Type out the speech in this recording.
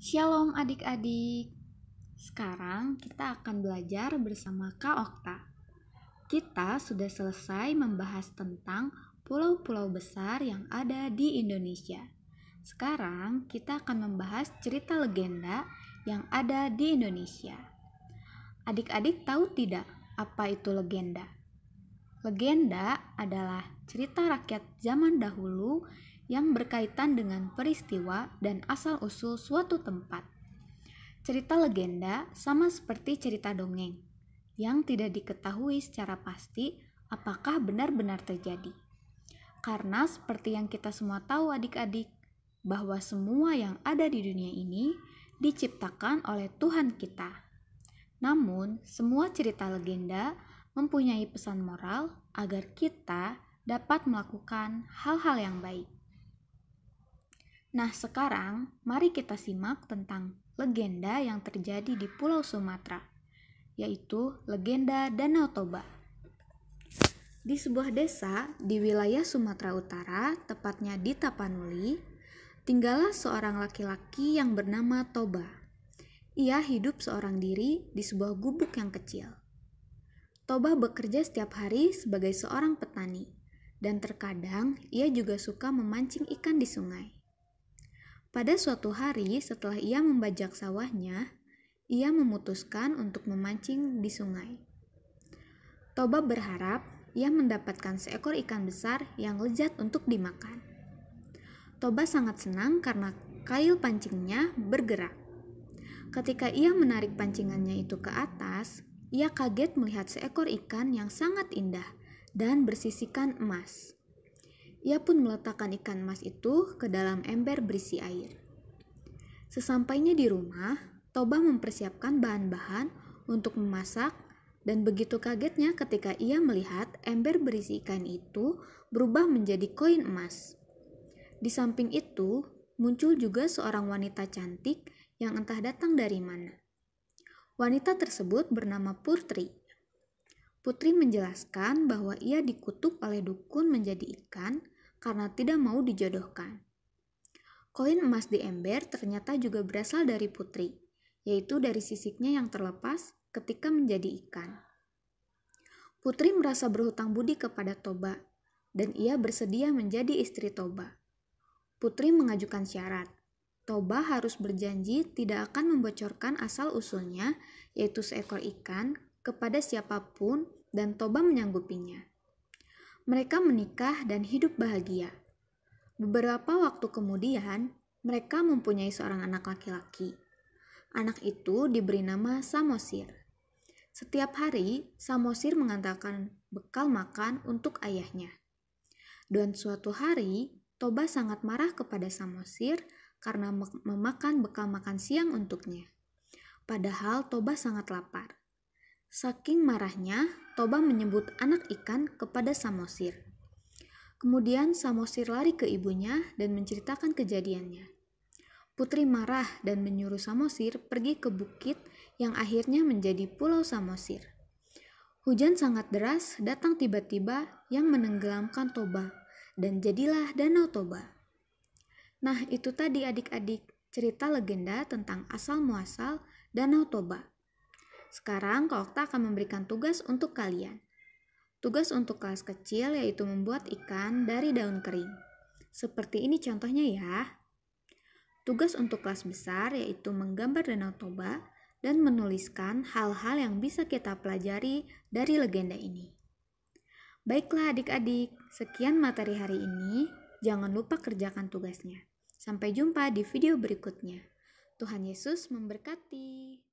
Shalom adik-adik. Sekarang kita akan belajar bersama Kak Okta. Kita sudah selesai membahas tentang pulau-pulau besar yang ada di Indonesia. Sekarang kita akan membahas cerita legenda yang ada di Indonesia. Adik-adik tahu tidak apa itu legenda? Legenda adalah cerita rakyat zaman dahulu yang berkaitan dengan peristiwa dan asal-usul suatu tempat. Cerita legenda sama seperti cerita dongeng, yang tidak diketahui secara pasti apakah benar-benar terjadi. Karena seperti yang kita semua tahu adik-adik, bahwa semua yang ada di dunia ini diciptakan oleh Tuhan kita. Namun, semua cerita legenda mempunyai pesan moral agar kita dapat melakukan hal-hal yang baik. Nah, sekarang mari kita simak tentang legenda yang terjadi di Pulau Sumatera, yaitu legenda Danau Toba. Di sebuah desa di wilayah Sumatera Utara, tepatnya di Tapanuli, tinggallah seorang laki-laki yang bernama Toba. Ia hidup seorang diri di sebuah gubuk yang kecil. Toba bekerja setiap hari sebagai seorang petani, dan terkadang ia juga suka memancing ikan di sungai. Pada suatu hari setelah ia membajak sawahnya, ia memutuskan untuk memancing di sungai. Toba berharap ia mendapatkan seekor ikan besar yang lezat untuk dimakan. Toba sangat senang karena kail pancingnya bergerak. Ketika ia menarik pancingannya itu ke atas, ia kaget melihat seekor ikan yang sangat indah dan bersisikan emas. Ia pun meletakkan ikan emas itu ke dalam ember berisi air. Sesampainya di rumah, Toba mempersiapkan bahan-bahan untuk memasak, dan begitu kagetnya ketika ia melihat ember berisi ikan itu berubah menjadi koin emas. Di samping itu, muncul juga seorang wanita cantik yang entah datang dari mana. Wanita tersebut bernama Putri. Putri menjelaskan bahwa ia dikutuk oleh dukun menjadi ikan karena tidak mau dijodohkan. Koin emas di ember ternyata juga berasal dari Putri, yaitu dari sisiknya yang terlepas ketika menjadi ikan. Putri merasa berhutang budi kepada Toba, dan ia bersedia menjadi istri Toba. Putri mengajukan syarat. Toba harus berjanji tidak akan membocorkan asal-usulnya, yaitu seekor ikan, kepada siapapun, dan Toba menyanggupinya. Mereka menikah dan hidup bahagia. Beberapa waktu kemudian, mereka mempunyai seorang anak laki-laki. Anak itu diberi nama Samosir. Setiap hari, Samosir mengantarkan bekal makan untuk ayahnya. Dan suatu hari, Toba sangat marah kepada Samosir karena memakan bekal makan siang untuknya. Padahal Toba sangat lapar. Saking marahnya, Toba menyebut anak ikan kepada Samosir. Kemudian Samosir lari ke ibunya dan menceritakan kejadiannya. Putri marah dan menyuruh Samosir pergi ke bukit yang akhirnya menjadi Pulau Samosir. Hujan sangat deras datang tiba-tiba yang menenggelamkan Toba, dan jadilah Danau Toba. Nah, itu tadi adik-adik cerita legenda tentang asal-muasal Danau Toba. Sekarang Kak Okta akan memberikan tugas untuk kalian. Tugas untuk kelas kecil yaitu membuat ikan dari daun kering. Seperti ini contohnya ya. Tugas untuk kelas besar yaitu menggambar Danau Toba dan menuliskan hal-hal yang bisa kita pelajari dari legenda ini. Baiklah adik-adik, sekian materi hari ini. Jangan lupa kerjakan tugasnya. Sampai jumpa di video berikutnya. Tuhan Yesus memberkati.